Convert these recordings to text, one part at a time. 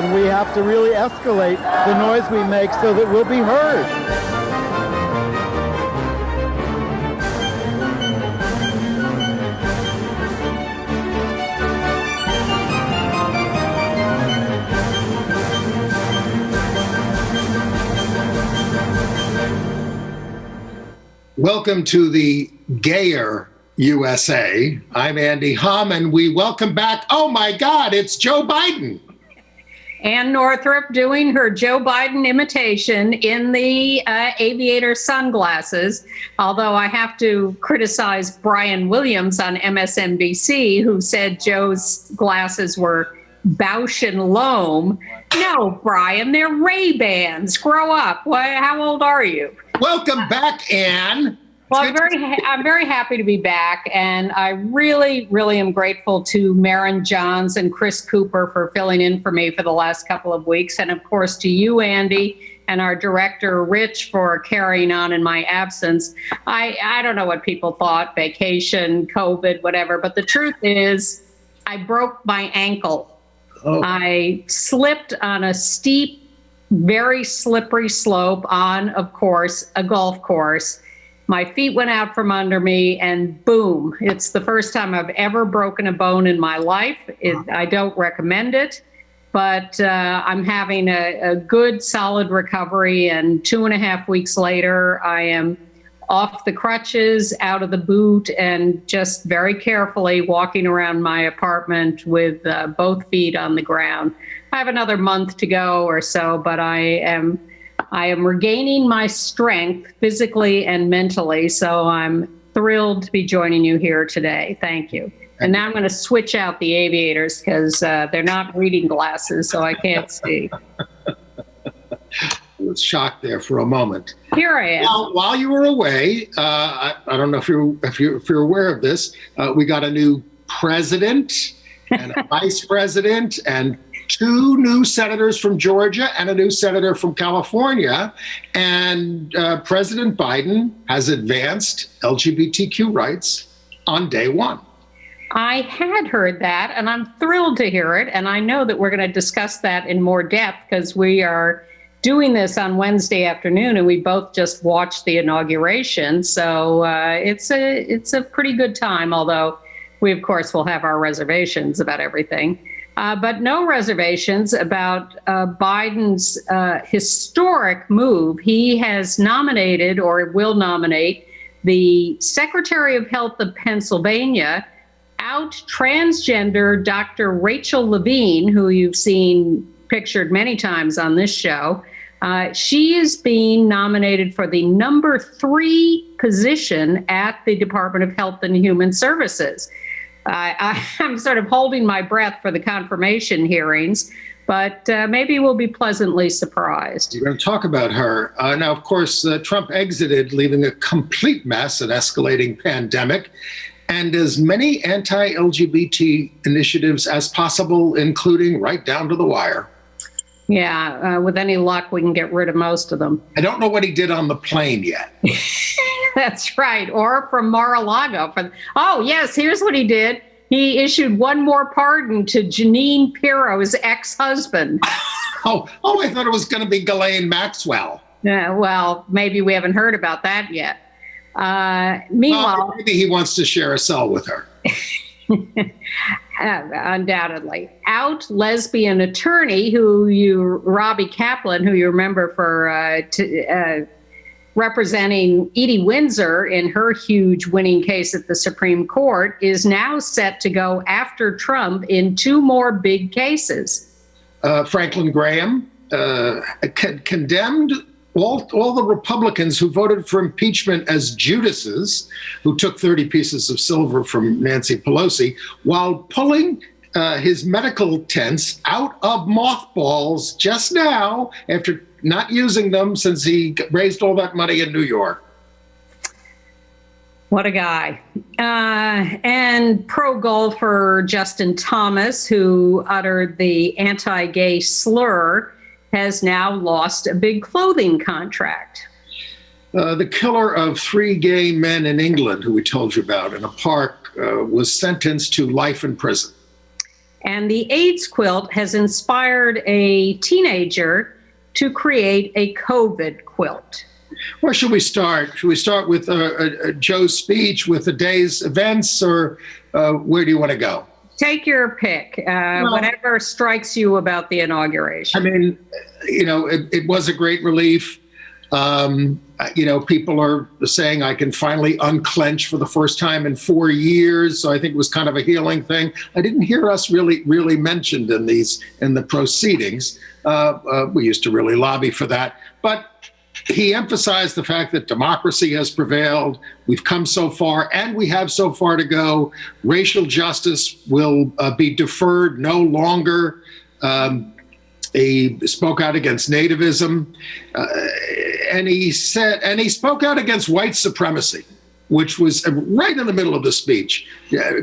and we have to really escalate the noise we make so that we'll be heard. Welcome to the gayer USA. I'm Andy Hum, and we welcome back, oh my God, it's Joe Biden. Ann Northrup doing her Joe Biden imitation in the aviator sunglasses, although I have to criticize Brian Williams on MSNBC, who said Joe's glasses were Bausch and Lomb. No, Brian, they're Ray-Bans. Grow up. How old are you? Welcome back, Ann. Well, I'm very happy to be back, and I really, really am grateful to Maren Johns and Chris Cooper for filling in for me for the last couple of weeks, and of course to you, Andy, and our director, Rich, for carrying on in my absence. I don't know what people thought, vacation, COVID, whatever, but the truth is I broke my ankle. Oh. I slipped on a steep, very slippery slope on, of course, a golf course. My feet went out from under me and boom, it's the first time I've ever broken a bone in my life. I don't recommend it, but I'm having a good, solid recovery. And 2.5 weeks later, I am off the crutches, out of the boot, and just very carefully walking around my apartment with both feet on the ground. I have another month to go or so, but I am regaining my strength physically and mentally, so I'm thrilled to be joining you here today. Thank you. And now I'm going to switch out the aviators because they're not reading glasses, so I can't see. I was shocked there for a moment. Here I am. Now, while you were away, I don't know if you're aware of this, we got a new president and a vice president and 2 new senators from Georgia and a new senator from California. And President Biden has advanced LGBTQ rights on day one. I had heard that, and I'm thrilled to hear it. And I know that we're going to discuss that in more depth because we are doing this on Wednesday afternoon, and we both just watched the inauguration. So it's a pretty good time, although we, of course, will have our reservations about everything. But no reservations about Biden's historic move. He has nominated or will nominate the Secretary of Health of Pennsylvania, out transgender Dr. Rachel Levine, who you've seen pictured many times on this show. She is being nominated for the number 3 position at the Department of Health and Human Services. I'm sort of holding my breath for the confirmation hearings, but maybe we'll be pleasantly surprised. We're going to talk about her. Now, of course, Trump exited, leaving a complete mess, an escalating pandemic, and as many anti-LGBT initiatives as possible, including right down to the wire. Yeah, with any luck, we can get rid of most of them. I don't know what he did on the plane yet. That's right. Or from Mar-a-Lago. Oh, yes, here's what he did. He issued one more pardon to Janine Pirro's ex-husband. I thought it was going to be Ghislaine Maxwell. Well, maybe we haven't heard about that yet. Meanwhile, maybe he wants to share a cell with her. Undoubtedly. Out lesbian attorney Robbie Kaplan, who you remember for representing Edie Windsor in her huge winning case at the Supreme Court, is now set to go after Trump in 2 more big cases. Franklin Graham condemned all the Republicans who voted for impeachment as Judases, who took 30 pieces of silver from Nancy Pelosi, while pulling his medical tents out of mothballs just now after not using them since he raised all that money in New York. What a guy. And pro golfer Justin Thomas, who uttered the anti-gay slur, has now lost a big clothing contract. The killer of 3 gay men in England, who we told you about in a park, was sentenced to life in prison. And the AIDS quilt has inspired a teenager to create a COVID quilt. Where should we start? Should we start with Joe's speech, with the day's events, or where do you want to go? Take your pick, whatever strikes you about the inauguration. I mean, it was a great relief. People are saying I can finally unclench for the first time in 4 years. So I think it was kind of a healing thing. I didn't hear us really mentioned in the proceedings. We used to really lobby for that. But he emphasized the fact that democracy has prevailed. We've come so far, and we have so far to go. Racial justice will be deferred no longer. He spoke out against nativism, and he spoke out against white supremacy, which was right in the middle of the speech,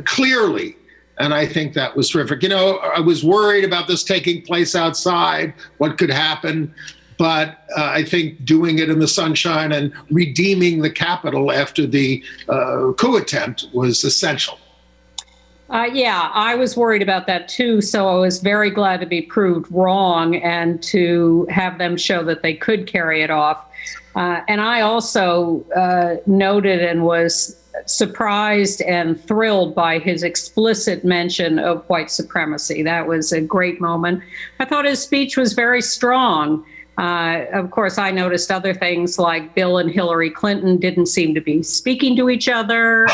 clearly. And I think that was terrific. I was worried about this taking place outside, what could happen. But I think doing it in the sunshine and redeeming the Capitol after the coup attempt was essential. Yeah, I was worried about that too. So I was very glad to be proved wrong and to have them show that they could carry it off. And I also noted and was surprised and thrilled by his explicit mention of white supremacy. That was a great moment. I thought his speech was very strong. Of course, I noticed other things like Bill and Hillary Clinton didn't seem to be speaking to each other.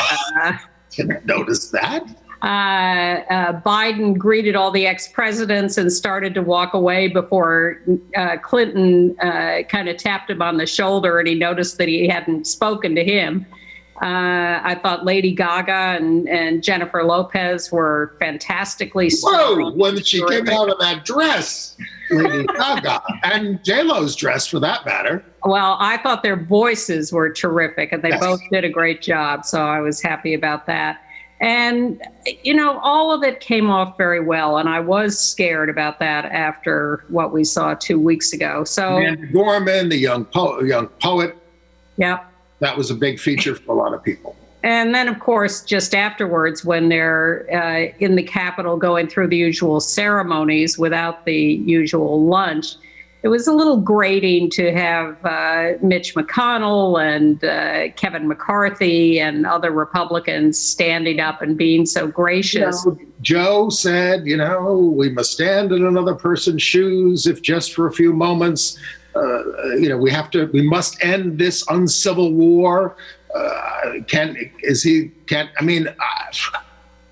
Didn't notice that. Biden greeted all the ex-presidents and started to walk away before Clinton kind of tapped him on the shoulder, and he noticed that he hadn't spoken to him. I thought Lady Gaga and Jennifer Lopez were fantastically strong. Whoa, when she came out of that dress, Lady Gaga, and J-Lo's dress for that matter. Well, I thought their voices were terrific, and they both did a great job, so I was happy about that. And, all of it came off very well, and I was scared about that after what we saw 2 weeks ago. So Amanda Gorman, the young poet. Yep. That was a big feature for a lot of people. And then, of course, just afterwards, when they're in the Capitol going through the usual ceremonies without the usual lunch, it was a little grating to have Mitch McConnell and Kevin McCarthy and other Republicans standing up and being so gracious. Joe said, we must stand in another person's shoes, if just for a few moments. We must end this uncivil war.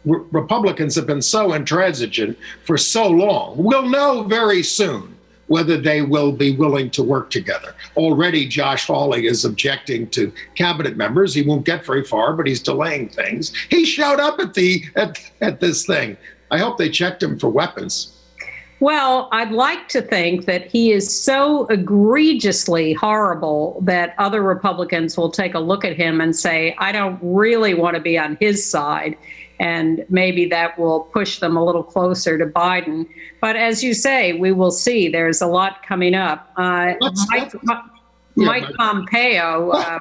Republicans have been so intransigent for so long. We'll know very soon whether they will be willing to work together. Already, Josh Hawley is objecting to cabinet members. He won't get very far, but he's delaying things. He showed up at this thing. I hope they checked him for weapons. Well, I'd like to think that he is so egregiously horrible that other Republicans will take a look at him and say, I don't really want to be on his side. And maybe that will push them a little closer to Biden. But as you say, we will see. There's a lot coming up. Mike Pompeo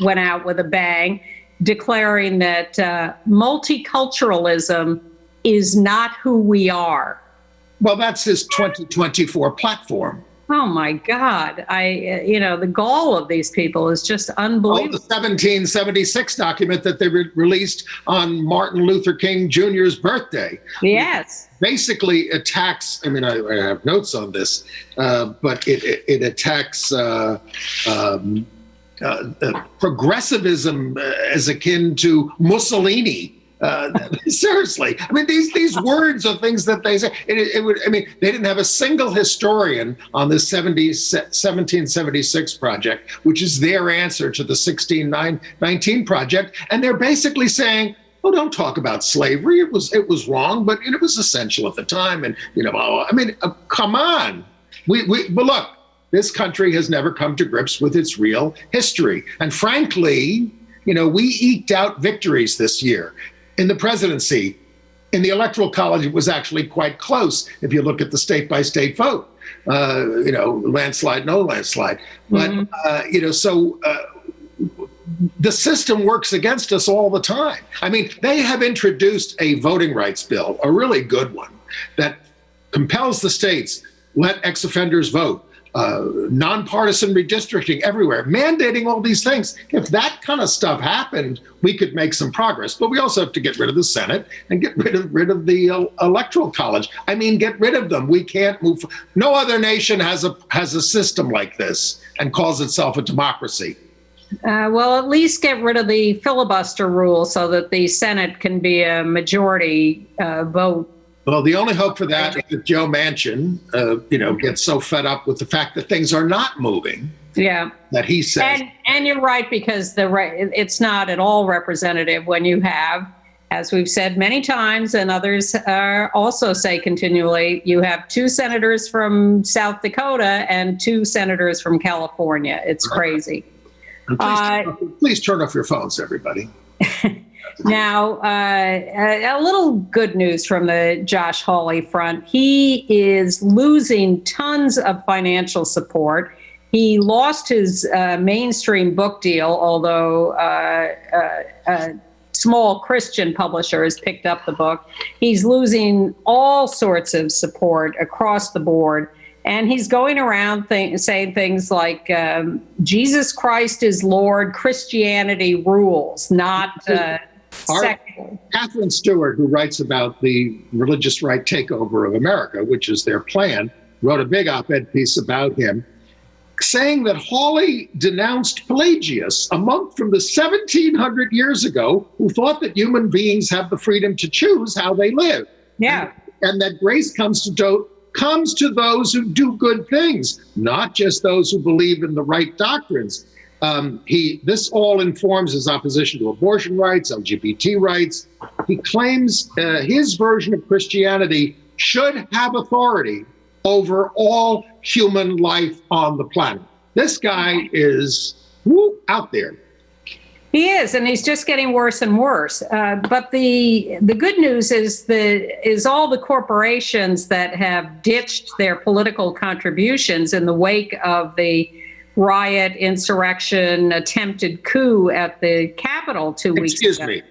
went out with a bang, declaring that multiculturalism is not who we are. Well, that's his 2024 platform. Oh, my God. The gall of these people is just unbelievable. The 1776 document that they released on Martin Luther King Jr.'s birthday. Yes. Basically attacks, I have notes on this, but it attacks progressivism as akin to Mussolini. Seriously, these words are things that they say. They didn't have a single historian on this 1776 project, which is their answer to the 1619 project, and they're basically saying, "Oh, don't talk about slavery. It was wrong, but it was essential at the time." And come on. But look, this country has never come to grips with its real history, and frankly, we eked out victories this year. In the presidency, in the Electoral College, it was actually quite close if you look at the state-by-state vote, landslide, no landslide. But, the system works against us all the time. They have introduced a voting rights bill, a really good one, that compels the states, let ex-offenders vote, nonpartisan redistricting everywhere, mandating all these things. If that kind of stuff happened, we could make some progress. But we also have to get rid of the Senate and get rid of the Electoral College. I mean, get rid of them. We can't move. No other nation has a system like this and calls itself a democracy. Well, at least get rid of the filibuster rule so that the Senate can be a majority vote. Well, the only hope for that is that Joe Manchin, gets so fed up with the fact that things are not moving. Yeah. That he says. And you're right, because it's not at all representative when you have, as we've said many times, and others also say continually, you have 2 senators from South Dakota and 2 senators from California. It's crazy. Please turn off your phones, everybody. Now, a little good news from the Josh Hawley front. He is losing tons of financial support. He lost his mainstream book deal, although small Christian publishers picked up the book. He's losing all sorts of support across the board. And he's going around saying things like, Jesus Christ is Lord, Christianity rules, not secular. Catherine Stewart, who writes about the religious right takeover of America, which is their plan, wrote a big op-ed piece about him, saying that Hawley denounced Pelagius, a monk from the 1700 years ago who thought that human beings have the freedom to choose how they live. Yeah. And that grace comes to those who do good things, not just those who believe in the right doctrines. This all informs his opposition to abortion rights, LGBT rights. He claims his version of Christianity should have authority over all human life on the planet. This guy is out there. He is, and he's just getting worse and worse. But the good news is all the corporations that have ditched their political contributions in the wake of the riot, insurrection, attempted coup at the Capitol 2 weeks ago. Excuse me.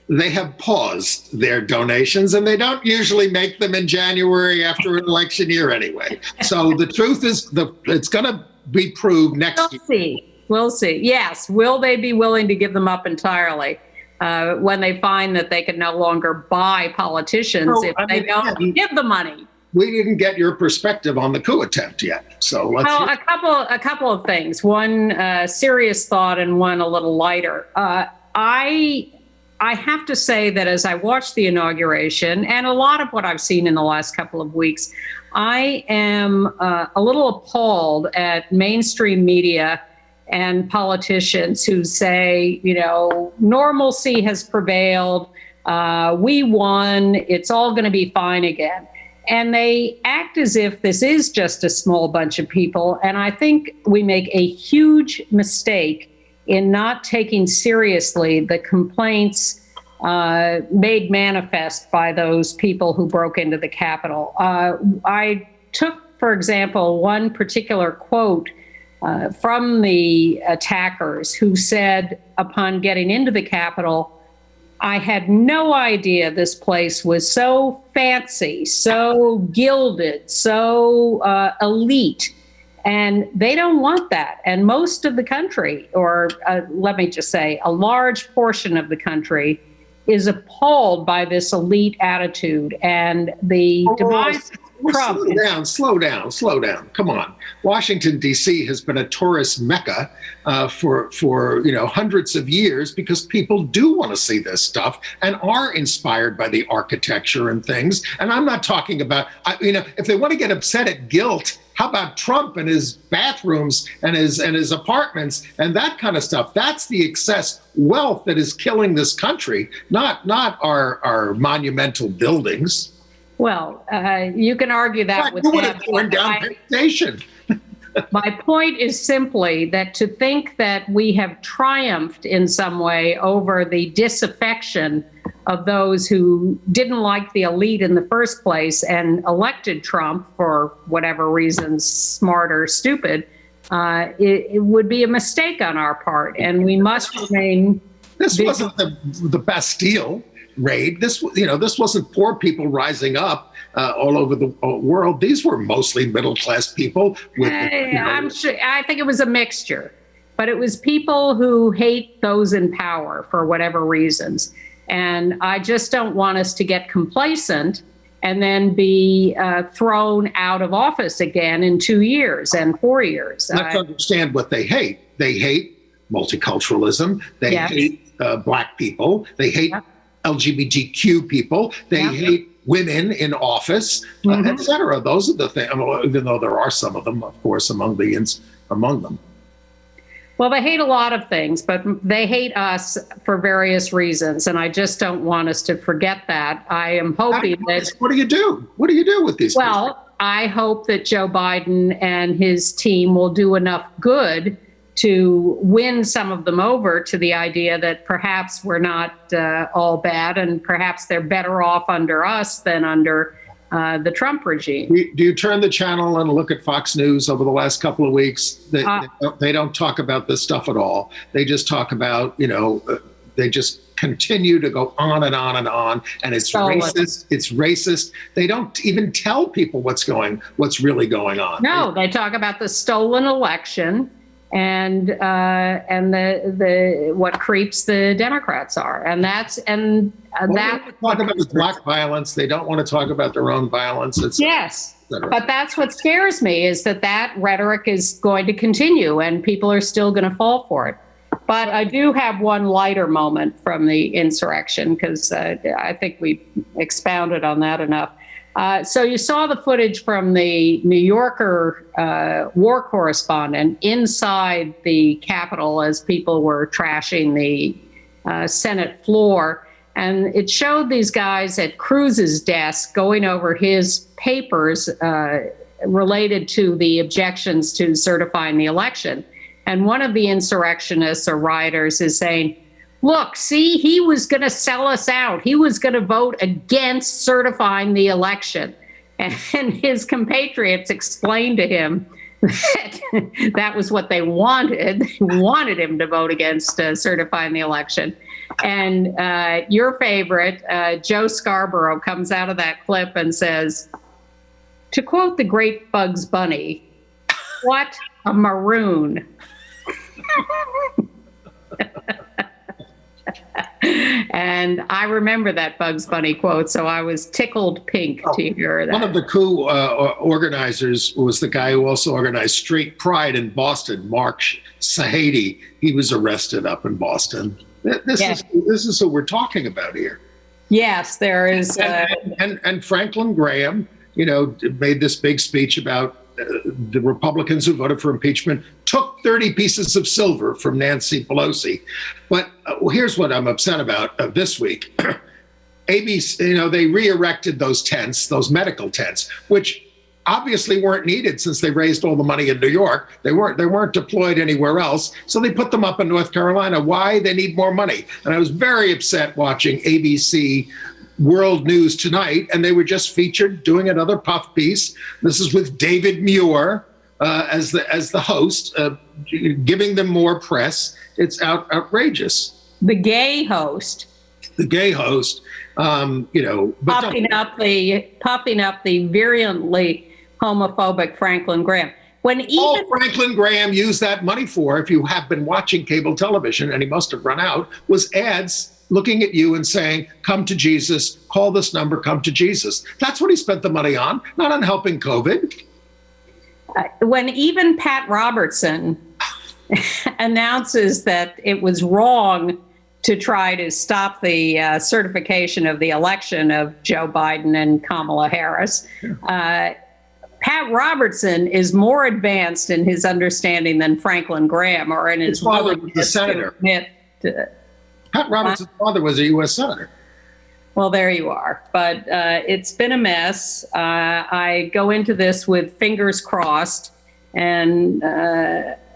They have paused their donations, and they don't usually make them in January after an election year anyway. So the truth is, it's going to be proved next year. We'll see. Yes. Will they be willing to give them up entirely when they find that they can no longer buy politicians if they don't give the money? We didn't get your perspective on the coup attempt yet. So let's a couple of things. One serious thought and one a little lighter. I have to say that as I watched the inauguration and a lot of what I've seen in the last couple of weeks, I am a little appalled at mainstream media and politicians who say, normalcy has prevailed, we won, it's all going to be fine again. And they act as if this is just a small bunch of people. And I think we make a huge mistake in not taking seriously the complaints made manifest by those people who broke into the Capitol. I took, for example, one particular quote from the attackers who said, upon getting into the Capitol, I had no idea this place was so fancy, so gilded, so elite. And they don't want that. And most of the country, or let me just say, a large portion of the country is appalled by this elite attitude and the demise of Trump. Slow down. Come on. Washington, D.C. has been a tourist mecca for hundreds of years because people do want to see this stuff and are inspired by the architecture and things. And I'm not talking about, if they want to get upset at guilt, how about Trump and his bathrooms and his apartments and that kind of stuff? That's the excess wealth that is killing this country, not our monumental buildings. Well, you can argue that with have torn down Penn Station. My point is simply that to think that we have triumphed in some way over the disaffection of those who didn't like the elite in the first place and elected Trump for whatever reasons, smart or stupid, it would be a mistake on our part. And we must remain. This wasn't the Bastille. raid. This wasn't poor people rising up all over the world. These were mostly middle-class people. I'm sure. I think it was a mixture, but it was people who hate those in power for whatever reasons. And I just don't want us to get complacent and then be thrown out of office again in 2 years and 4 years. Let's understand what they hate. They hate multiculturalism. They hate Black people. They hate LGBTQ people. They hate women in office, et cetera. Those are the things, even though there are some of them, of course, among them. Well, they hate a lot of things, but they hate us for various reasons, and I just don't want us to forget that. I am hoping that... What do you do? What do you do with these people? Well, I hope that Joe Biden and his team will do enough good to win some of them over to the idea that perhaps we're not all bad, and perhaps they're better off under us than under the Trump regime. Do you turn the channel and look at Fox News over the last couple of weeks? They don't talk about this stuff at all. They just talk about, they just continue to go on and on and on. And it's racist. It's racist. They don't even tell people what's really going on. No, they talk about the stolen election and the what creeps the Democrats are, and that's talk about Black violence. They don't want to talk about their own violence. Yes, but that's what scares me, is that rhetoric is going to continue, and people are still going to fall for it. But I do have one lighter moment from the insurrection, because I think we've expounded on that enough. So you saw the footage from the New Yorker war correspondent inside the Capitol as people were trashing the Senate floor. And it showed these guys at Cruz's desk going over his papers related to the objections to certifying the election. And one of the insurrectionists or rioters is saying, look, see, he was going to sell us out. He was going to vote against certifying the election. And his compatriots explained to him that that was what they wanted. They wanted him to vote against certifying the election. And your favorite, Joe Scarborough, comes out of that clip and says, to quote the great Bugs Bunny, what a maroon. And I remember that Bugs Bunny quote, so I was tickled pink to hear that. One of the coup organizers was the guy who also organized Street Pride in Boston, Mark Sahady. He was arrested up in Boston. This is who we're talking about here. Yes, there is. And Franklin Graham, made this big speech about the Republicans who voted for impeachment took 30 pieces of silver from Nancy Pelosi. But here's what I'm upset about this week. ABC, they re-erected those tents, those medical tents, which obviously weren't needed since they raised all the money in New York. They weren't deployed anywhere else. So they put them up in North Carolina. Why? They need more money. And I was very upset watching ABC World News Tonight, and they were just featured doing another puff piece. This is with David Muir as the host, giving them more press. It's outrageous. The gay host. The gay host, puffing up the virulently homophobic Franklin Graham. All Franklin Graham used that money for, if you have been watching cable television, and he must have run out, was ads looking at you and saying, come to Jesus, call this number, come to Jesus. That's what he spent the money on, not on helping COVID. When even Pat Robertson announces that it was wrong to try to stop the certification of the election of Joe Biden and Kamala Harris, Pat Robertson is more advanced in his understanding than Franklin Graham, or in his father was a senator. Pat Robertson's father was a U.S. senator. Well, there you are. But it's been a mess. I go into this with fingers crossed and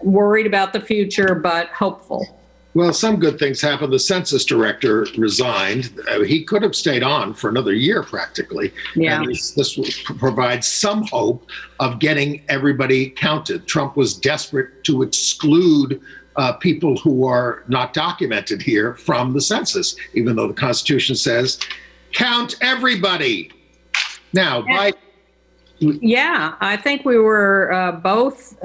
worried about the future, but hopeful. Well, some good things happened. The census director resigned. He could have stayed on for another year, practically. Yeah. And this will provide some hope of getting everybody counted. Trump was desperate to exclude people who are not documented here from the census, even though the Constitution says count everybody. Now, Biden. Yeah, I think we were both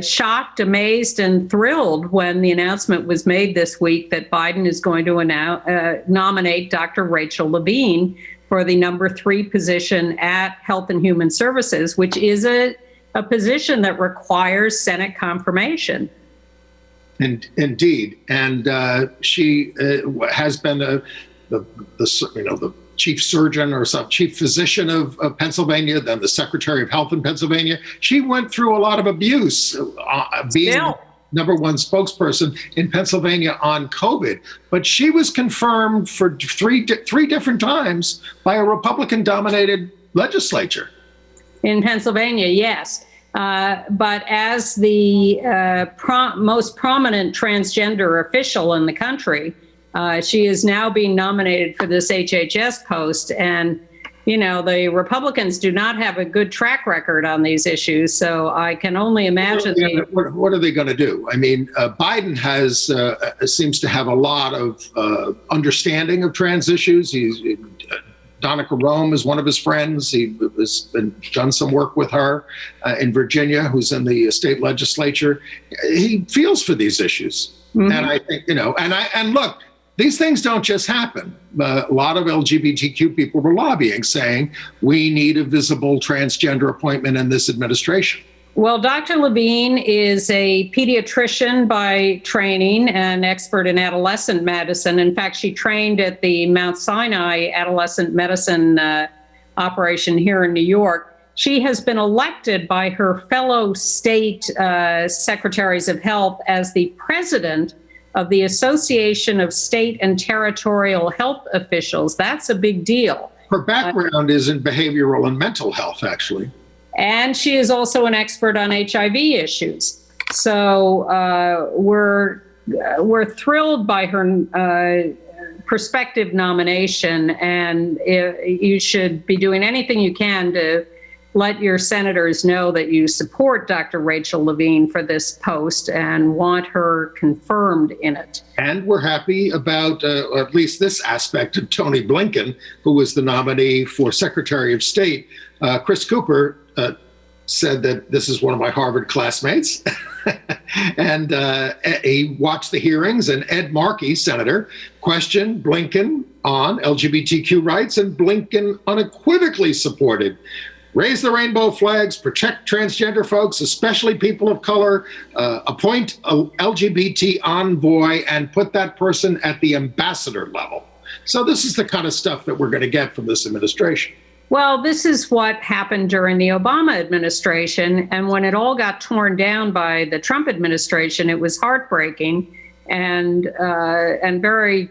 shocked, amazed, and thrilled when the announcement was made this week that Biden is going to nominate Dr. Rachel Levine for the number 3 position at Health and Human Services, which is a position that requires Senate confirmation. Indeed, and she has been the chief surgeon or chief physician of Pennsylvania, then the Secretary of Health in Pennsylvania. She went through a lot of abuse being number 1 spokesperson in Pennsylvania on COVID, but she was confirmed for three different times by a Republican-dominated legislature. In Pennsylvania, yes. But as the most prominent transgender official in the country, she is now being nominated for this HHS post. And, the Republicans do not have a good track record on these issues. So I can only imagine. What are they going to do? I mean, Biden seems to have a lot of understanding of trans issues. Donica Rome is one of his friends. He has done some work with her in Virginia, who's in the state legislature. He feels for these issues. Mm-hmm. And I think, and look, these things don't just happen. A lot of LGBTQ people were lobbying, saying we need a visible transgender appointment in this administration. Well, Dr. Levine is a pediatrician by training, an expert in adolescent medicine. In fact, she trained at the Mount Sinai Adolescent Medicine operation here in New York. She has been elected by her fellow state secretaries of health as the president of the Association of State and Territorial Health Officials. That's a big deal. Her background is in behavioral and mental health, actually. And she is also an expert on HIV issues. So we're thrilled by her prospective nomination, and you should be doing anything you can to let your senators know that you support Dr. Rachel Levine for this post and want her confirmed in it. And we're happy about at least this aspect of Tony Blinken, who was the nominee for Secretary of State. Chris Cooper said that this is one of my Harvard classmates. And he watched the hearings, and Ed Markey, senator, questioned Blinken on LGBTQ rights, and Blinken unequivocally supported raise the rainbow flags, protect transgender folks, especially people of color, appoint a LGBT envoy, and put that person at the ambassador level. So this is the kind of stuff that we're going to get from this administration. Well, this is what happened during the Obama administration. And when it all got torn down by the Trump administration, it was heartbreaking and very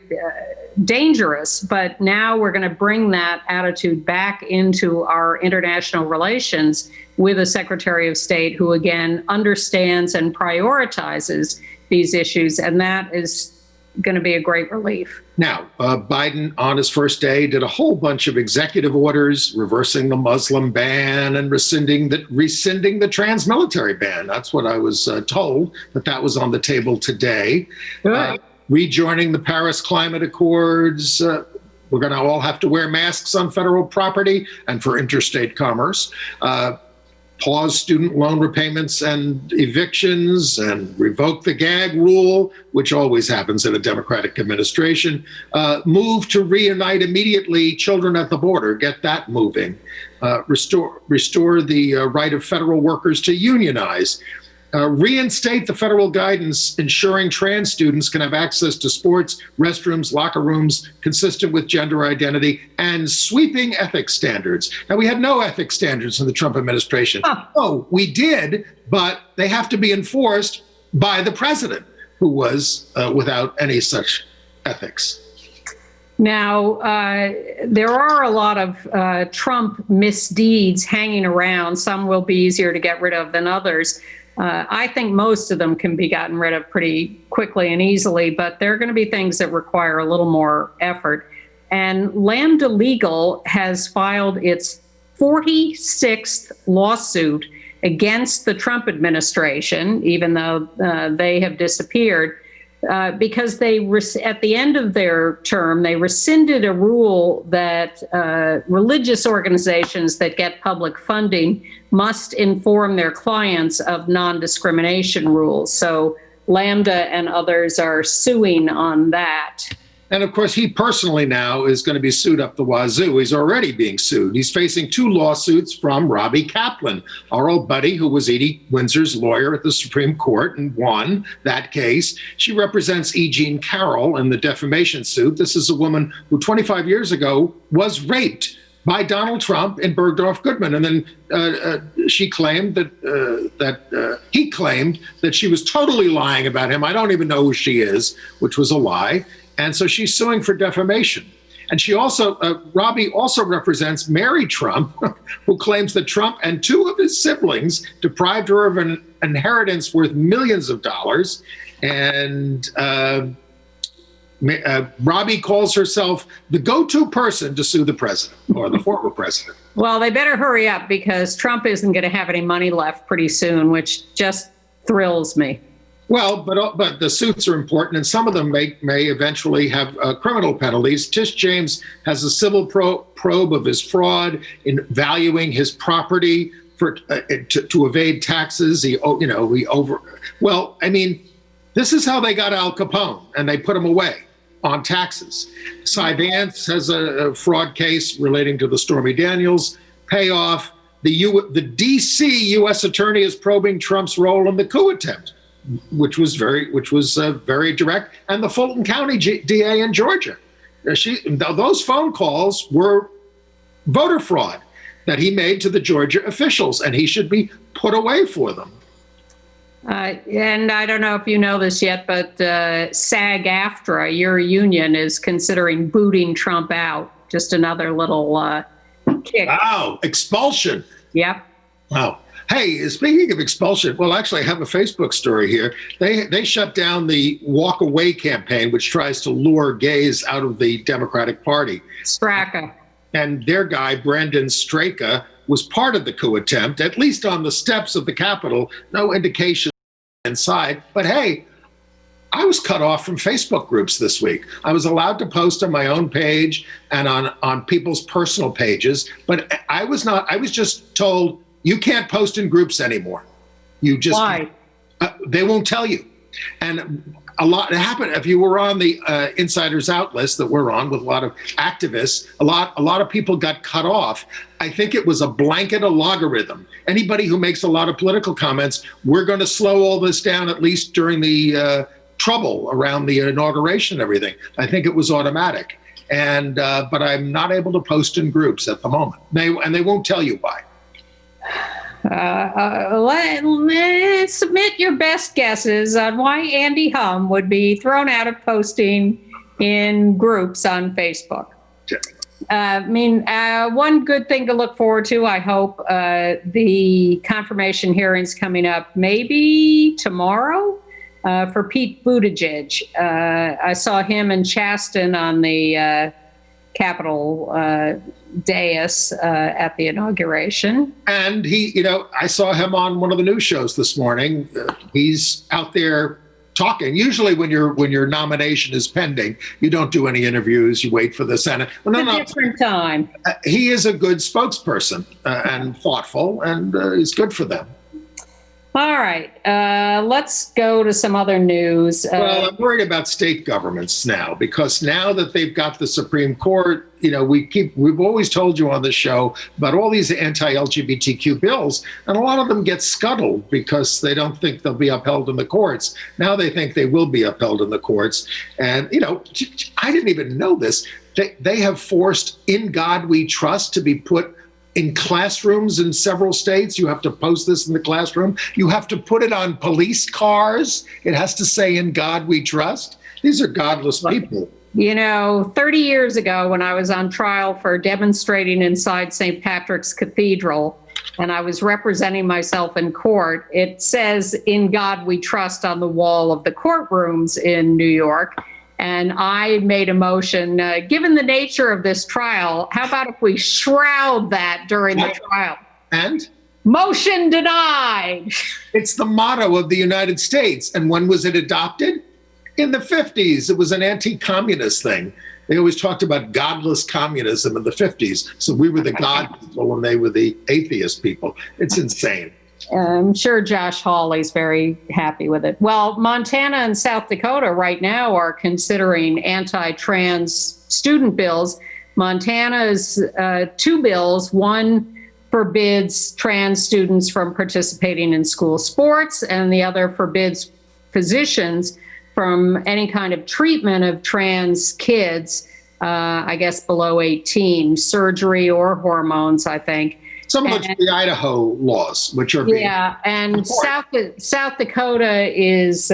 dangerous. But now we're going to bring that attitude back into our international relations with a Secretary of State who, again, understands and prioritizes these issues. And that is going to be a great relief. Now, Biden on his first day did a whole bunch of executive orders reversing the Muslim ban and rescinding the trans military ban. That's what I was told, that was on the table today. Rejoining the Paris Climate Accords. We're going to all have to wear masks on federal property and for interstate commerce. Pause student loan repayments and evictions, and revoke the gag rule, which always happens in a Democratic administration. Move to reunite immediately children at the border, get that moving. Restore the right of federal workers to unionize. Reinstate the federal guidance ensuring trans students can have access to sports, restrooms, locker rooms consistent with gender identity, and sweeping ethics standards. Now, we had no ethics standards in the Trump administration. Oh, we did, but they have to be enforced by the president, who was without any such ethics. Now, there are a lot of Trump misdeeds hanging around. Some will be easier to get rid of than others. I think most of them can be gotten rid of pretty quickly and easily, but there are going to be things that require a little more effort. And Lambda Legal has filed its 46th lawsuit against the Trump administration, even though they have disappeared, because they, at the end of their term, they rescinded a rule that religious organizations that get public funding must inform their clients of non-discrimination rules. So Lambda and others are suing on that. And of course, he personally now is going to be sued up the wazoo. He's already being sued. He's facing 2 lawsuits from Robbie Kaplan, our old buddy who was Edie Windsor's lawyer at the Supreme Court and won that case. She represents E. Jean Carroll in the defamation suit. This is a woman who 25 years ago was raped by Donald Trump in Bergdorf Goodman. And then she claimed that he claimed that she was totally lying about him. I don't even know who she is, which was a lie. And so she's suing for defamation. And she also, Robbie also represents Mary Trump, who claims that Trump and 2 of his siblings deprived her of an inheritance worth millions of dollars. And Robbie calls herself the go-to person to sue the president or the former president. Well, they better hurry up because Trump isn't going to have any money left pretty soon, which just thrills me. Well, but the suits are important, and some of them may eventually have criminal penalties. Tish James has a civil probe of his fraud in valuing his property for to evade taxes. Well, I mean, this is how they got Al Capone, and they put him away on taxes. Cy Vance has a fraud case relating to the Stormy Daniels payoff. The D.C. U.S. attorney is probing Trump's role in the coup attempt, which was very direct, and the Fulton County DA in Georgia. Those phone calls were voter fraud that he made to the Georgia officials, and he should be put away for them. And I don't know if you know this yet, but SAG-AFTRA, your union, is considering booting Trump out. Just another little kick. Wow, expulsion. Yep. Wow. Hey, speaking of expulsion, well, actually, I have a Facebook story here. They shut down the Walk Away campaign, which tries to lure gays out of the Democratic Party. Straka. And their guy, Brandon Straka, was part of the coup attempt, at least on the steps of the Capitol. No indication inside. But hey, I was cut off from Facebook groups this week. I was allowed to post on my own page and on people's personal pages, but I was just told, you can't post in groups anymore. You just Why? They won't tell you. And a lot happened. If you were on the Insiders Out list that we're on with a lot of activists, a lot of people got cut off. I think it was a blanket logarithm. Anybody who makes a lot of political comments, we're going to slow all this down, at least during the trouble around the inauguration and everything. I think it was automatic. And but I'm not able to post in groups at the moment. They won't tell you why. Let's submit your best guesses on why Andy Hum would be thrown out of posting in groups on Facebook. One good thing to look forward to, I hope, the confirmation hearings coming up maybe tomorrow for Pete Buttigieg. I saw him and Chasten on the Capitol dais at the inauguration. And I saw him on one of the news shows this morning. He's out there talking. Usually when your nomination is pending, you don't do any interviews. You wait for the Senate. Well, It's a different time. He is a good spokesperson and thoughtful, and is good for them. All right, let's go to some other news. Well, I'm worried about state governments now, because now that they've got the Supreme Court, we've always told you on the show about all these anti-LGBTQ bills, and a lot of them get scuttled because they don't think they'll be upheld in the courts. Now they think they will be upheld in the courts. And, I didn't even know this. They have forced "In God We Trust" to be put in classrooms in several states. You have to post this in the classroom. You have to put it on police cars. It has to say "In God We Trust." These are godless people. 30 years ago when I was on trial for demonstrating inside St. Patrick's Cathedral, and I was representing myself in court, it says "In God We Trust" on the wall of the courtrooms in New York. And I made a motion, given the nature of this trial, how about if we shroud that during the trial? And Motion denied. It's the motto of the United States. And when was it adopted? In the 50s. It was an anti-communist thing. They always talked about godless communism in the 50s. So we were the God people and they were the atheist people. It's insane. I'm sure Josh Hawley's very happy with it. Well, Montana and South Dakota right now are considering anti-trans student bills. Montana's two bills. One forbids trans students from participating in school sports, and the other forbids physicians from any kind of treatment of trans kids, I guess below 18, surgery or hormones, I think. Similar to the Idaho laws, which are being and South Dakota is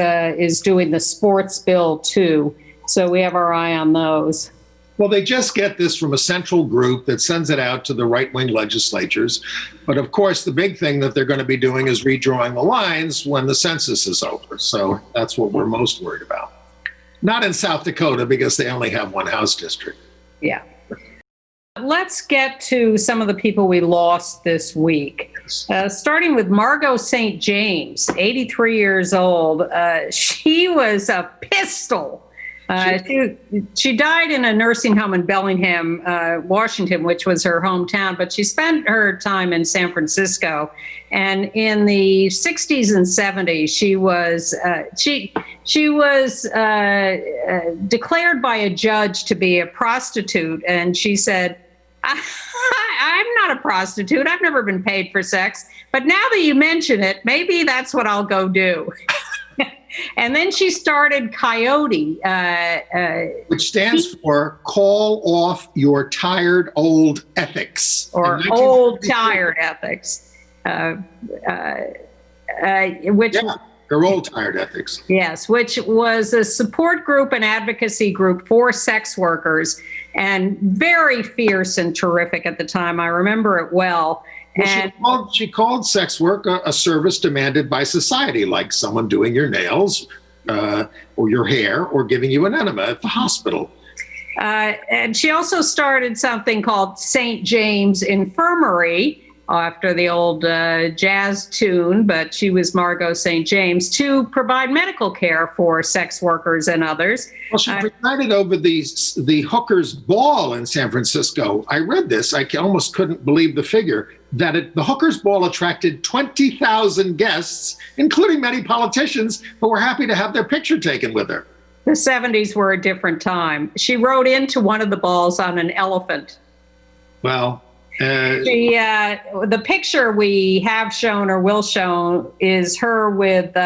doing the sports bill too. So we have our eye on those. Well, they just get this from a central group that sends it out to the right-wing legislatures. But of course, the big thing that they're going to be doing is redrawing the lines when the census is over. So that's what we're most worried about. Not in South Dakota, because they only have one House district. Yeah. Let's get to some of the people we lost this week. Starting with Margot St. James, 83 years old. She was a pistol. She died in a nursing home in Bellingham, Washington, which was her hometown, but she spent her time in San Francisco. And in the 60s and 70s, she was declared by a judge to be a prostitute. And she said, I'm not a prostitute. I've never been paid for sex. But now that you mention it, maybe that's what I'll go do. And then she started Coyote. Which stands for Call Off Your Tired Old Ethics. Or Old Tired Ethics. Which, yeah, her old tired ethics. Yes, which was a support group and advocacy group for sex workers, and very fierce and terrific at the time. I remember it well. Well, she called sex work a service demanded by society, like someone doing your nails or your hair or giving you an enema at the hospital. And she also started something called St. James Infirmary, after the old jazz tune, but she was Margot St. James, to provide medical care for sex workers and others. Well, she presided over the hookers' ball in San Francisco. I read this. I almost couldn't believe the figure, that the hookers' ball attracted 20,000 guests, including many politicians who were happy to have their picture taken with her. The 70s were a different time. She rode into one of the balls on an elephant. Well, the picture we have shown or will show is her with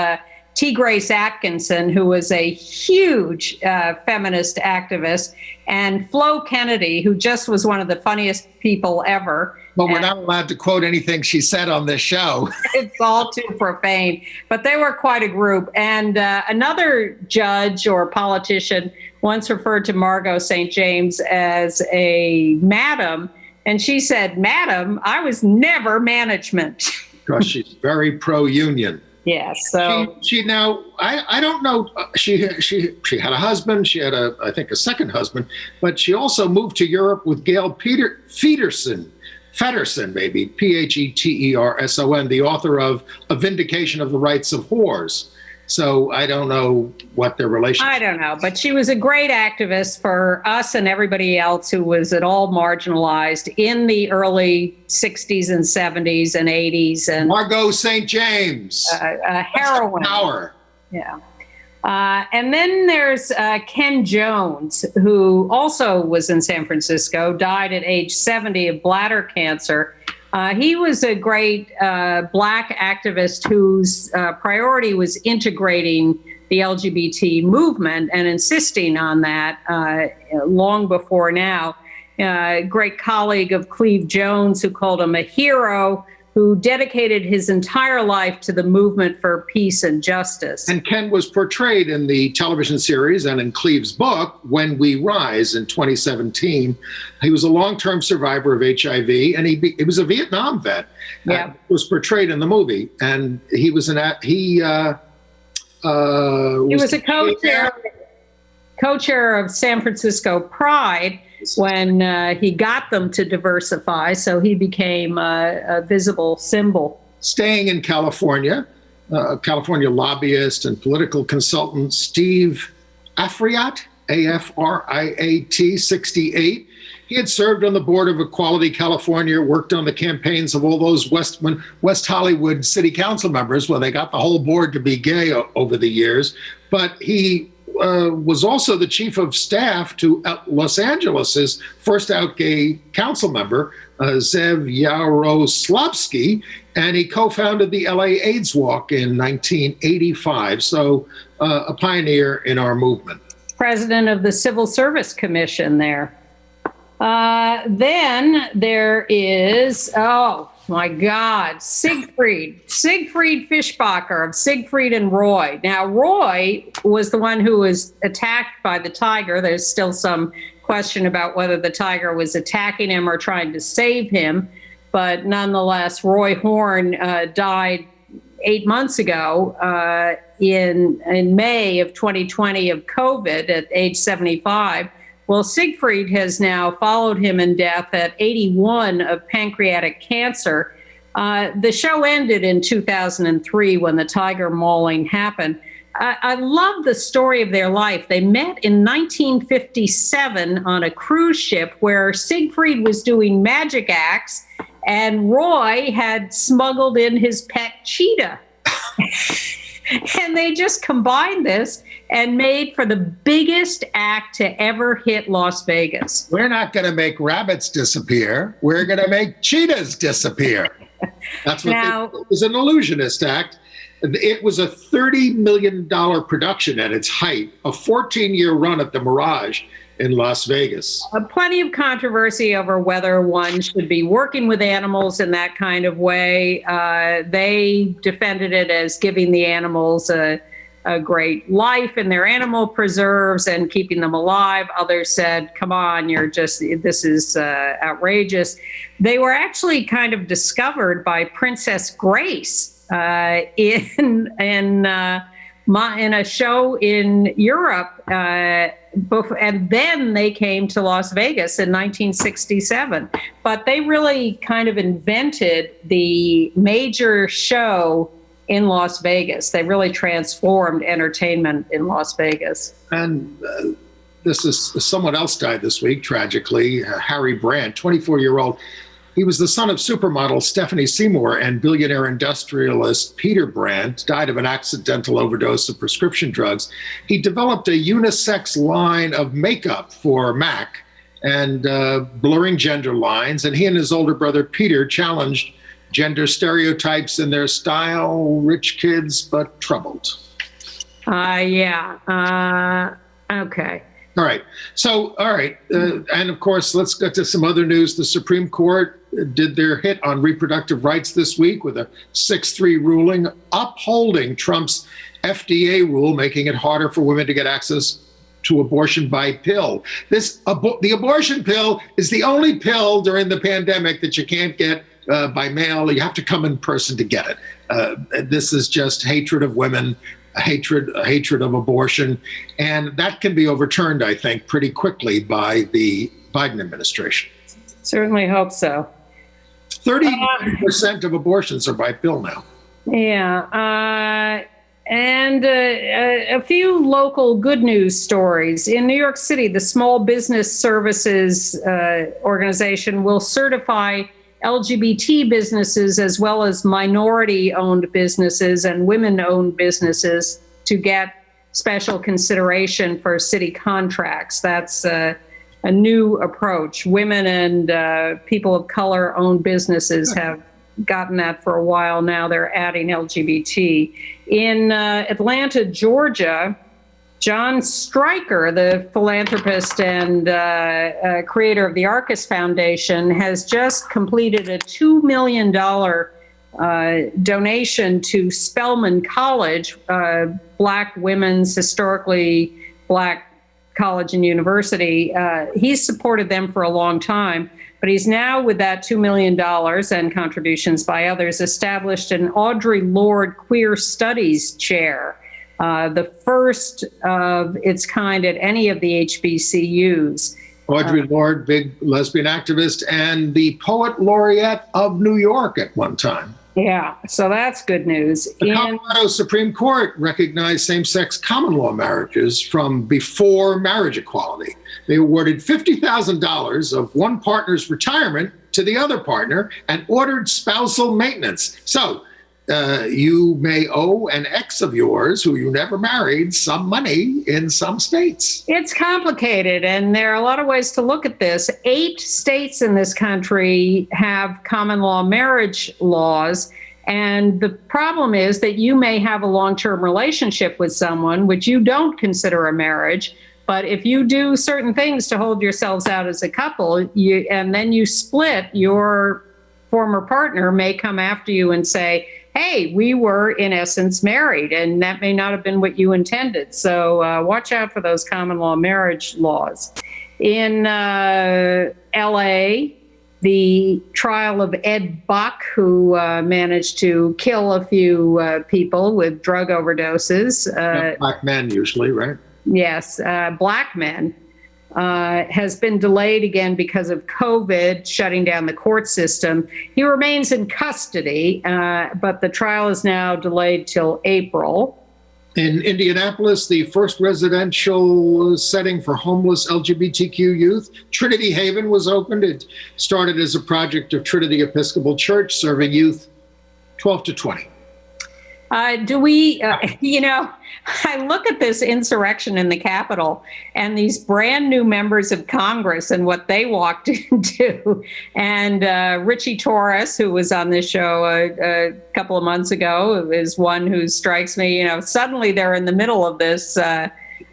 T. Grace Atkinson, who was a huge feminist activist, and Flo Kennedy, who just was one of the funniest people ever. But we're not allowed to quote anything she said on this show. It's all too profane. But they were quite a group. And another judge or politician once referred to Margot St. James as a madam. And she said, "Madam, I was never management." Because she's very pro-union. Yes. So she now, I don't know. She had a husband. She had I think a second husband, but she also moved to Europe with Gail Federson, maybe Pheterson, the author of A Vindication of the Rights of Whores. So I don't know what their relationship. I don't know, but she was a great activist for us and everybody else who was at all marginalized in the early 60s and 70s and 80s. And Margot St. James, a heroine. Power. Yeah. And then there's Ken Jones, who also was in San Francisco, died at age 70 of bladder cancer. He was a great Black activist whose priority was integrating the LGBT movement and insisting on that long before now. Great colleague of Cleve Jones, who called him a hero, who dedicated his entire life to the movement for peace and justice. And Ken was portrayed in the television series and in Cleve's book, When We Rise, in 2017. He was a long-term survivor of HIV, and he was a Vietnam vet. Yeah. Was portrayed in the movie, and he was he was a co-chair of San Francisco Pride, when he got them to diversify. So he became a visible symbol. Staying in California, California lobbyist and political consultant Steve Afriat, A-F-R-I-A-T, 68. He had served on the board of Equality California, worked on the campaigns of all those West Hollywood city council members when they got the whole board to be gay over the years. But he was also the chief of staff to Los Angeles's first out gay council member, Zev Yaroslavsky, and he co-founded the LA AIDS Walk in 1985. So a pioneer in our movement. President of the Civil Service Commission there. Then there is, oh my God, Siegfried Fischbacher of Siegfried and Roy. Now, Roy was the one who was attacked by the tiger. There's still some question about whether the tiger was attacking him or trying to save him. But nonetheless, Roy Horn died 8 months ago in May of 2020 of COVID at age 75. Well, Siegfried has now followed him in death at 81 of pancreatic cancer. The show ended in 2003 when the tiger mauling happened. I love the story of their life. They met in 1957 on a cruise ship where Siegfried was doing magic acts and Roy had smuggled in his pet cheetah. And they just combined this and made for the biggest act to ever hit Las Vegas. We're not going to make rabbits disappear. We're going to make cheetahs disappear. That's what it was, an illusionist act. It was a $30 million production at its height, a 14-year run at the Mirage in Las Vegas. Plenty of controversy over whether one should be working with animals in that kind of way. They defended it as giving the animals a great life in their animal preserves and keeping them alive. Others said, come on, this is outrageous. They were actually kind of discovered by Princess Grace in a show in Europe, and then they came to Las Vegas in 1967. But they really kind of invented the major show in Las Vegas. They really transformed entertainment in Las Vegas. And this is someone else died this week, tragically, Harry Brandt, 24-year-old. He was the son of supermodel Stephanie Seymour and billionaire industrialist Peter Brandt, died of an accidental overdose of prescription drugs. He developed a unisex line of makeup for MAC and blurring gender lines, and he and his older brother Peter challenged gender stereotypes in their style, rich kids, but troubled. Okay. All right. So, and of course, let's get to some other news. The Supreme Court did their hit on reproductive rights this week with a 6-3 ruling upholding Trump's FDA rule, making it harder for women to get access to abortion by pill. The abortion pill is the only pill during the pandemic that you can't get by mail. You have to come in person to get it. This is just hatred of women, hatred of abortion, and that can be overturned, I think, pretty quickly by the Biden administration. Certainly hope so. 30% of abortions are by pill now. Yeah. And a few local good news stories. In New York City, the Small Business Services organization will certify LGBT businesses as well as minority-owned businesses and women-owned businesses to get special consideration for city contracts. That's a new approach. Women and people of color-owned businesses have gotten that for a while now. They're adding LGBT. In Atlanta, Georgia, John Stryker, the philanthropist and creator of the Arcus Foundation, has just completed a $2 million donation to Spelman College, Black women's historically Black college and university. He's supported them for a long time, but he's now, with that $2 million and contributions by others, established an Audre Lorde Queer Studies Chair, the first of its kind at any of the HBCUs. Audre Lorde, big lesbian activist, and the poet laureate of New York at one time. Yeah, so that's good news. The Colorado Supreme Court recognized same-sex common law marriages from before marriage equality. They awarded $50,000 of one partner's retirement to the other partner and ordered spousal maintenance. So you may owe an ex of yours who you never married some money in some states. It's complicated, and there are a lot of ways to look at this. 8 states in this country have common law marriage laws, and the problem is that you may have a long-term relationship with someone which you don't consider a marriage, but if you do certain things to hold yourselves out as a couple, and then you split, your former partner may come after you and say, hey, we were in essence married, and that may not have been what you intended. So watch out for those common law marriage laws. In LA, the trial of Ed Buck, who managed to kill a few people with drug overdoses. Black men usually, right? Yes, black men. Has been delayed again because of COVID shutting down the court system. He remains in custody, but the trial is now delayed till April. In Indianapolis, the first residential setting for homeless LGBTQ youth, Trinity Haven, was opened. It started as a project of Trinity Episcopal Church, serving youth 12 to 20. I look at this insurrection in the Capitol and these brand new members of Congress and what they walked into. And Richie Torres, who was on this show a couple of months ago, is one who strikes me, suddenly they're in the middle of this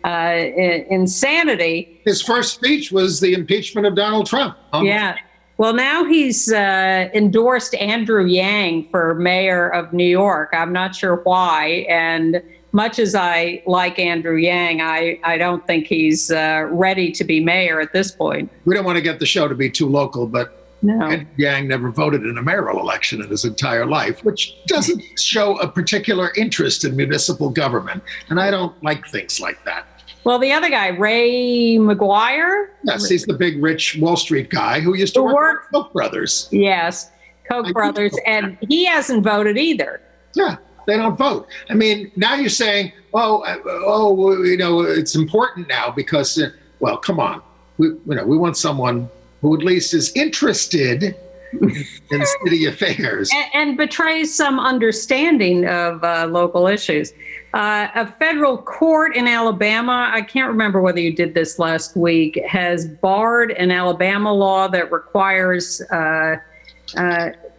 insanity. His first speech was the impeachment of Donald Trump. Yeah. Well, now he's endorsed Andrew Yang for mayor of New York. I'm not sure why. And much as I like Andrew Yang, I don't think he's ready to be mayor at this point. We don't want to get the show to be too local, but no. Andrew Yang never voted in a mayoral election in his entire life, which doesn't show a particular interest in municipal government. And I don't like things like that. Well, the other guy, Ray McGuire. Yes, he's the big, rich Wall Street guy who used to work for Koch brothers. Yes, Koch brothers, and he hasn't voted either. Yeah, they don't vote. I mean, now you're saying, it's important now because, well, come on. We want someone who at least is interested in city affairs. And betrays some understanding of local issues. A federal court in Alabama, I can't remember whether you did this last week, has barred an Alabama law that requires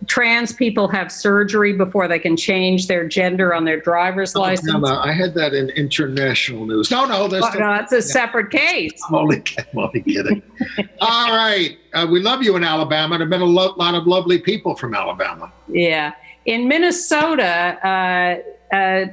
trans people have surgery before they can change their gender on their driver's license. I had that in international news. No, that's a separate case. I'm only kidding. All right. We love you in Alabama. There have been a lot of lovely people from Alabama. Yeah. In Minnesota,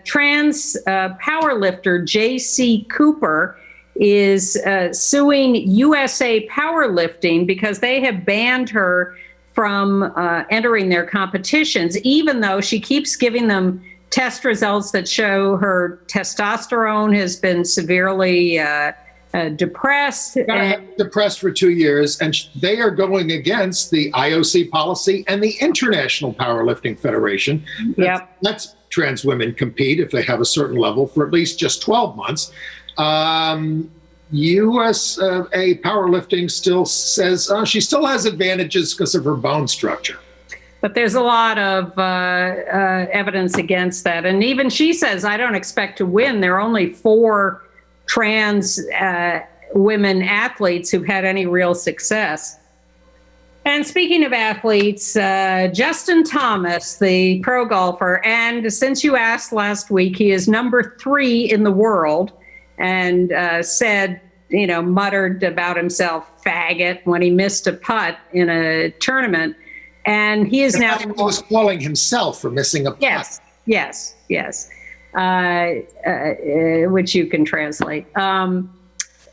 trans powerlifter J.C. Cooper is suing USA Powerlifting because they have banned her from entering their competitions, even though she keeps giving them test results that show her testosterone has been severely depressed. Depressed for 2 years, and they are going against the IOC policy and the International Powerlifting Federation. Yep. Lets trans women compete if they have a certain level for at least just 12 months. USA Powerlifting still says she still has advantages because of her bone structure. But there's a lot of evidence against that. And even she says, I don't expect to win. There are only 4 trans women athletes who've had any real success. And speaking of athletes, Justin Thomas, the pro golfer, and since you asked last week, he is number 3 in the world, and said, muttered about himself, faggot, when he missed a putt in a tournament. And he is now... He was calling himself for missing a putt. Yes. Which you can translate.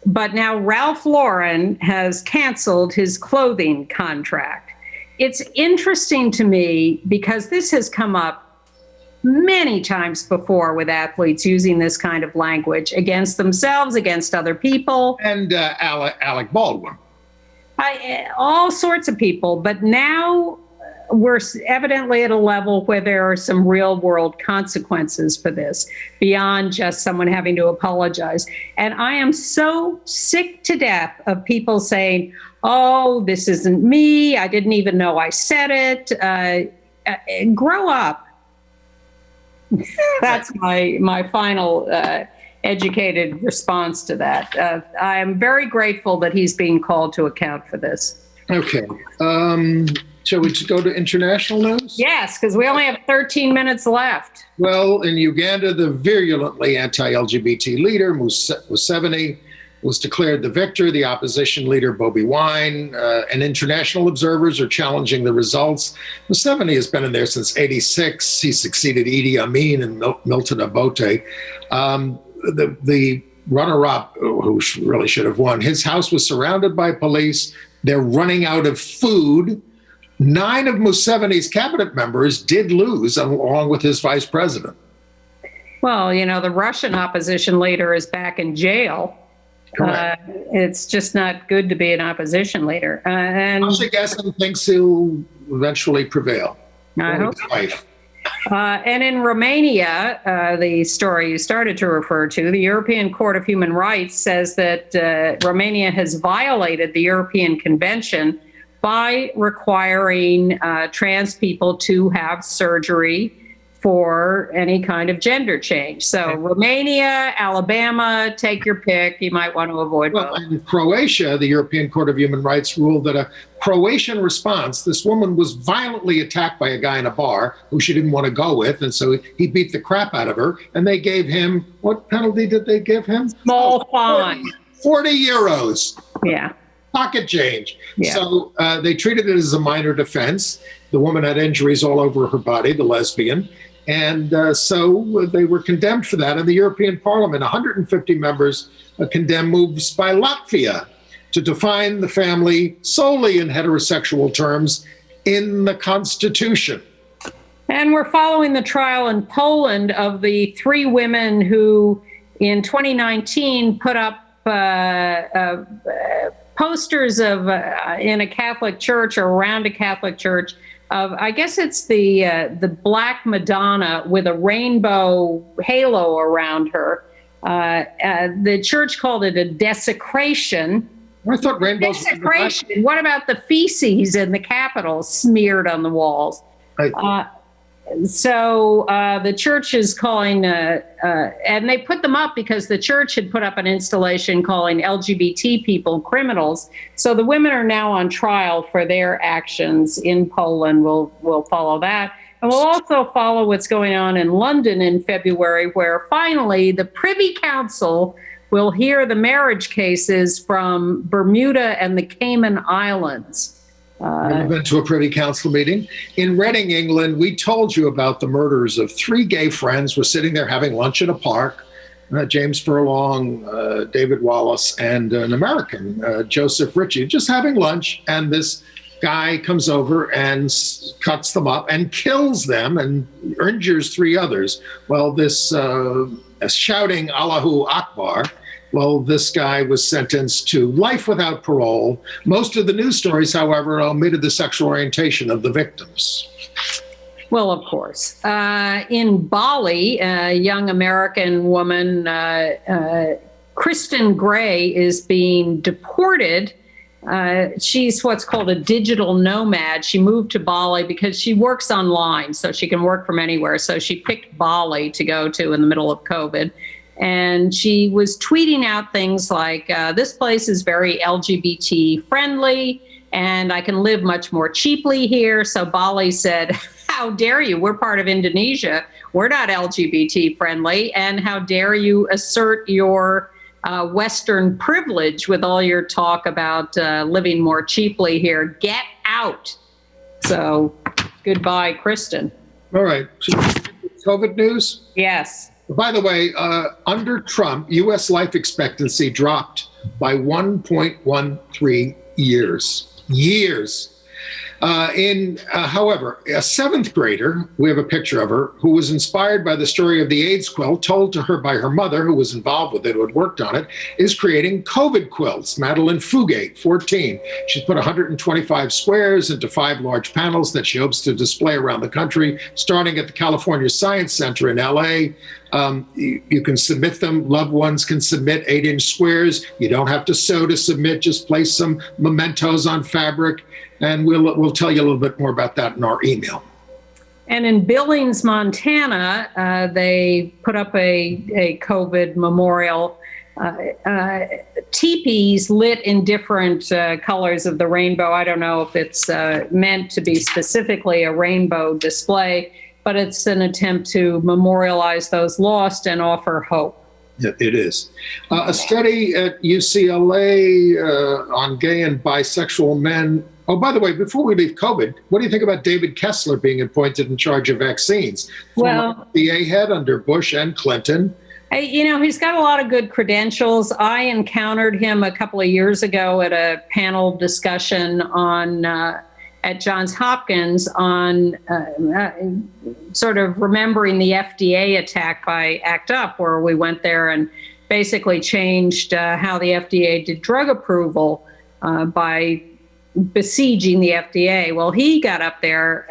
But now Ralph Lauren has canceled his clothing contract. It's interesting to me because this has come up many times before with athletes using this kind of language against themselves, against other people. And Alec Baldwin. All sorts of people, but now we're evidently at a level where there are some real world consequences for this beyond just someone having to apologize. And I am so sick to death of people saying, oh, this isn't me. I didn't even know I said it. Grow up. That's my final educated response to that. I am very grateful that he's being called to account for this. Okay. Shall we go to international news? Yes, because we only have 13 minutes left. Well, in Uganda, the virulently anti-LGBT leader, Museveni, was declared the victor. The opposition leader, Bobi Wine, and international observers are challenging the results. Museveni has been in there since '86. He succeeded Idi Amin and Milton Obote. The runner-up, who really should have won, his house was surrounded by police. They're running out of food. 9 of Museveni's cabinet members did lose, along with his vice president. Well, you know, the Russian opposition leader is back in jail. It's just not good to be an opposition leader. And Russia Gesson thinks he'll eventually prevail. I hope. And in Romania, the story you started to refer to, the European Court of Human Rights says that Romania has violated the European Convention by requiring trans people to have surgery for any kind of gender change. So Romania, Alabama, take your pick. You might want to avoid both. In Croatia, the European Court of Human Rights ruled that a Croatian response, this woman was violently attacked by a guy in a bar who she didn't want to go with, and so he beat the crap out of her, and they gave him, what penalty did they give him? Small fine. 40 euros. Yeah. Pocket change. Yeah. So they treated it as a minor defense. The woman had injuries all over her body, the lesbian. And so they were condemned for that. In the European Parliament, 150 members condemned moves by Latvia to define the family solely in heterosexual terms in the Constitution. And we're following the trial in Poland of the 3 women who in 2019 put up posters of in a Catholic church or around a Catholic church of, I guess it's the Black Madonna with a rainbow halo around her. The church called it a desecration. I thought rainbows. Desecration. What about the feces in the Capitol smeared on the walls? So the church is calling, and they put them up because the church had put up an installation calling LGBT people criminals. So the women are now on trial for their actions in Poland. We'll follow that. And we'll also follow what's going on in London in February, where finally the Privy Council will hear the marriage cases from Bermuda and the Cayman Islands. I've been to a Privy Council meeting. In Reading, England, we told you about the murders of 3 gay friends. We're sitting there having lunch in a park. James Furlong, David Wallace, and an American, Joseph Ritchie, just having lunch. And this guy comes over and cuts them up and kills them and injures 3 others. Well, this shouting Allahu Akbar. Well, this guy was sentenced to life without parole. Most of the news stories, however, omitted the sexual orientation of the victims. Well, of course. In Bali, a young American woman, Kristen Gray, is being deported. She's what's called a digital nomad. She moved to Bali because she works online, so she can work from anywhere. So she picked Bali to go to in the middle of COVID. And she was tweeting out things like, this place is very LGBT friendly and I can live much more cheaply here. So Bali said, how dare you? We're part of Indonesia. We're not LGBT friendly. And how dare you assert your Western privilege with all your talk about living more cheaply here? Get out. So goodbye, Kristen. All right. COVID news? Yes. By the way, under Trump, U.S. life expectancy dropped by 1.13 years. However, a seventh grader, we have a picture of her, who was inspired by the story of the AIDS quilt told to her by her mother, who was involved with it, who had worked on it, is creating COVID quilts. Madeline Fugate, 14. She's put 125 squares into 5 large panels that she hopes to display around the country, starting at the California Science Center in LA. You can submit them. Loved ones can submit 8-inch squares. You don't have to sew to submit. Just place some mementos on fabric, and we'll tell you a little bit more about that in our email. And in Billings, Montana, they put up a COVID memorial. Teepees lit in different colors of the rainbow. I don't know if it's meant to be specifically a rainbow display, but it's an attempt to memorialize those lost and offer hope. Yeah, it is. A study at UCLA on gay and bisexual men. Oh, by the way, before we leave COVID, what do you think about David Kessler being appointed in charge of vaccines? Well, FDA head under Bush and Clinton. He's got a lot of good credentials. I encountered him a couple of years ago at a panel discussion on at Johns Hopkins on sort of remembering the FDA attack by ACT UP, where we went there and basically changed how the FDA did drug approval by besieging the FDA. Well, he got up there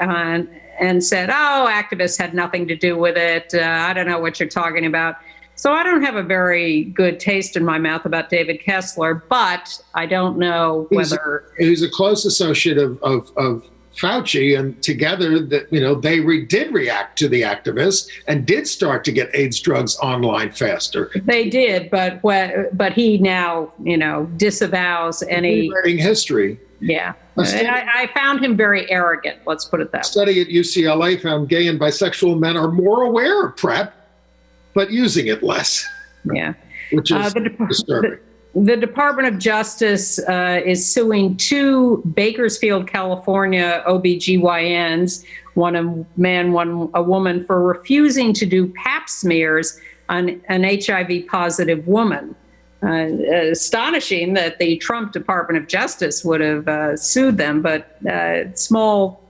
and said, oh, activists had nothing to do with it. I don't know what you're talking about. So I don't have a very good taste in my mouth about David Kessler, but I don't know whether he's a close associate of Fauci, and together that they did react to the activists and did start to get AIDS drugs online faster. They did, but he now disavows any rewriting history. Yeah, I found him very arrogant. Let's put it that way. A study at UCLA found gay and bisexual men are more aware of PrEP, but using it less. Yeah, which is disturbing. The Department of Justice is suing 2 Bakersfield, California OBGYNs, one a man, one a woman, for refusing to do Pap smears on an HIV positive woman. Astonishing that the Trump Department of Justice would have sued them, but small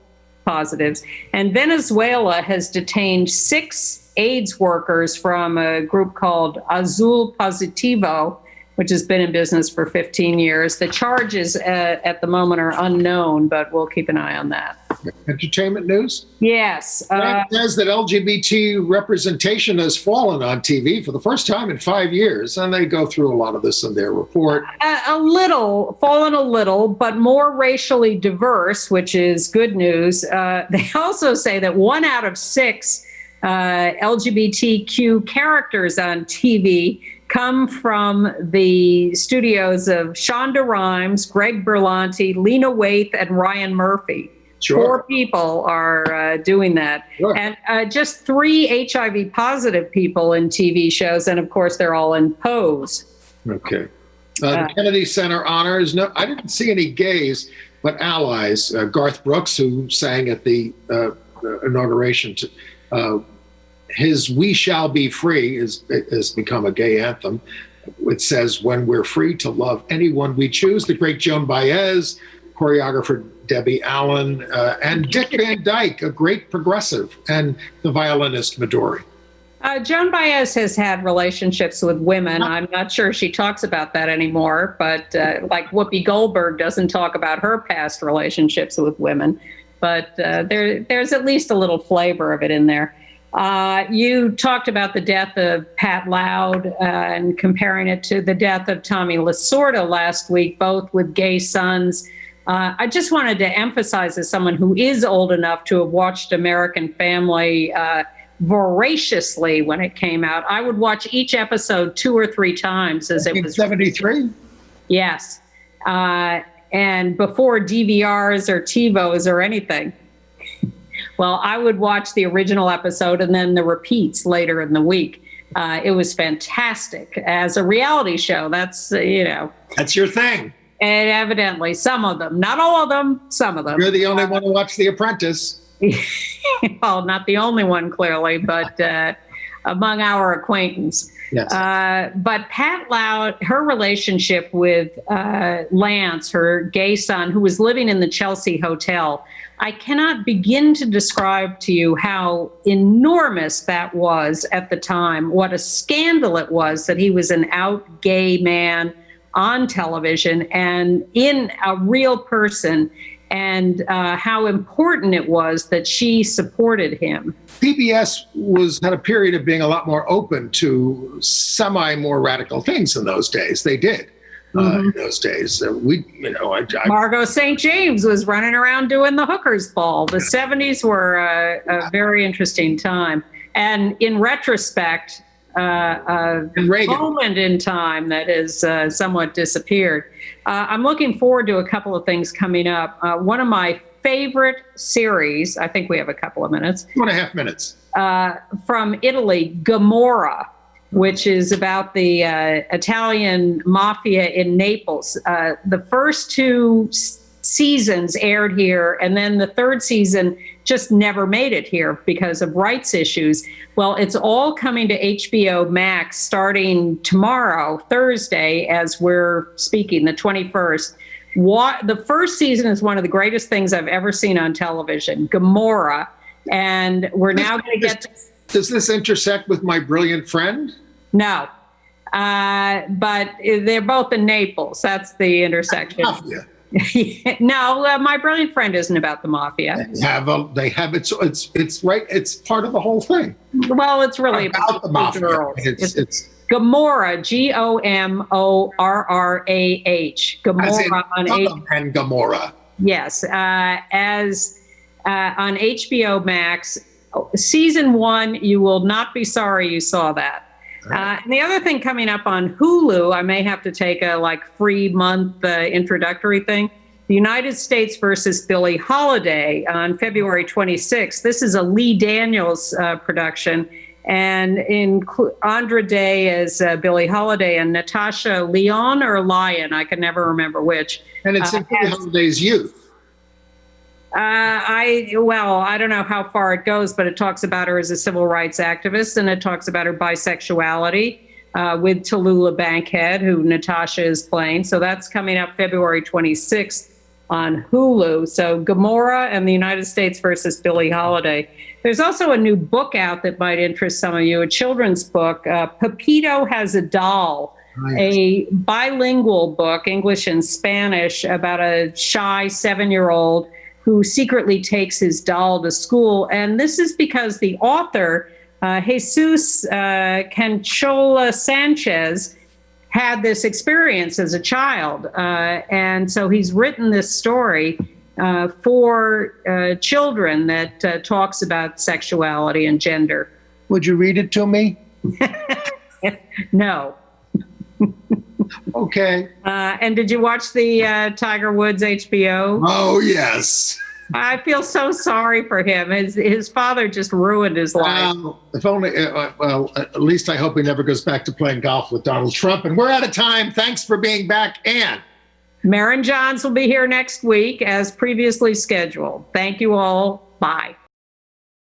positives. And Venezuela has detained 6 AIDS workers from a group called Azul Positivo, which has been in business for 15 years. The charges at the moment are unknown, but we'll keep an eye on that. Entertainment news? Yes. It says that LGBT representation has fallen on TV for the first time in 5 years, and they go through a lot of this in their report. Fallen a little, but more racially diverse, which is good news. They also say that 1 out of 6 LGBTQ characters on TV come from the studios of Shonda Rhimes, Greg Berlanti, Lena Waithe, and Ryan Murphy. Sure. 4 people are doing that. Sure. And just 3 HIV positive people in TV shows. And of course, they're all in Pose. Okay. The Kennedy Center honors, no, I didn't see any gays, but allies. Garth Brooks, who sang at the inauguration, his "We Shall Be Free" has become a gay anthem. It says, "When we're free to love anyone we choose." The great Joan Baez, choreographer Debbie Allen, and Dick Van Dyke, a great progressive, and the violinist Midori. Joan Baez has had relationships with women. I'm not sure she talks about that anymore, but like Whoopi Goldberg doesn't talk about her past relationships with women. But there's at least a little flavor of it in there. You talked about the death of Pat Loud and comparing it to the death of Tommy Lasorda last week, both with gay sons. I just wanted to emphasize, as someone who is old enough to have watched American Family voraciously when it came out, I would watch each episode 2 or 3 times as it was. 73? Yes. And before DVRs or TiVos or anything. Well, I would watch the original episode and then the repeats later in the week. It was fantastic as a reality show. That's, That's your thing. And evidently, some of them, not all of them, some of them. You're the only one who watched The Apprentice. Well, not the only one, clearly, but among our acquaintance. Yes. But Pat Loud, her relationship with Lance, her gay son, who was living in the Chelsea Hotel, I cannot begin to describe to you how enormous that was at the time, what a scandal it was that he was an out gay man on television and in a real person, and how important it was that she supported him. PBS had a period of being a lot more open to more radical things in those days. They did. In those days, Margot St. James was running around doing the hookers ball. The 70s were a very interesting time, and in retrospect, a moment in time that has somewhat disappeared. I'm looking forward to a couple of things coming up. One of my favorite series, I think we have a couple of minutes. 2.5 minutes. From Italy, Gomorrah, which is about the Italian mafia in Naples. The first 2 seasons aired here, and then the 3rd season just never made it here because of rights issues. Well, it's all coming to HBO Max starting tomorrow, Thursday, as we're speaking, the 21st. The first season is one of the greatest things I've ever seen on television, Gomorrah, and we're now going to get to... Does this intersect with My Brilliant Friend? No, but they're both in Naples. That's the intersection. Mafia. No, My Brilliant Friend isn't about the mafia. They have it's right. It's part of the whole thing. Well, it's really about the mafia. Girls. It's Gomorrah, Gomorrah, Gomorrah on and Gomorrah. Yes, as on HBO Max. Season 1, you will not be sorry you saw that. Right. And the other thing coming up on Hulu, I may have to take a free month introductory thing. The United States versus Billie Holiday on February 26th. This is a Lee Daniels production, and Andra Day as Billie Holiday and Natasha Lyon, I can never remember which. And it's in Billie Holiday's youth. I don't know how far it goes, but it talks about her as a civil rights activist, and it talks about her bisexuality with Tallulah Bankhead, who Natasha is playing. So that's coming up February 26th on Hulu. So Gomorrah and the United States versus Billie Holiday. There's also a new book out that might interest some of you, a children's book, Pepito Has a Doll. Nice. A bilingual book, English and Spanish, about a shy 7-year-old who secretly takes his doll to school. And this is because the author, Jesus Canchola Sanchez, had this experience as a child. And so he's written this story for children that talks about sexuality and gender. Would you read it to me? No. Okay. And did you watch the Tiger Woods HBO? Oh, yes. I feel so sorry for him. His father just ruined his life. If only, at least I hope he never goes back to playing golf with Donald Trump. And we're out of time. Thanks for being back, Ann. Maren Johns will be here next week as previously scheduled. Thank you all. Bye.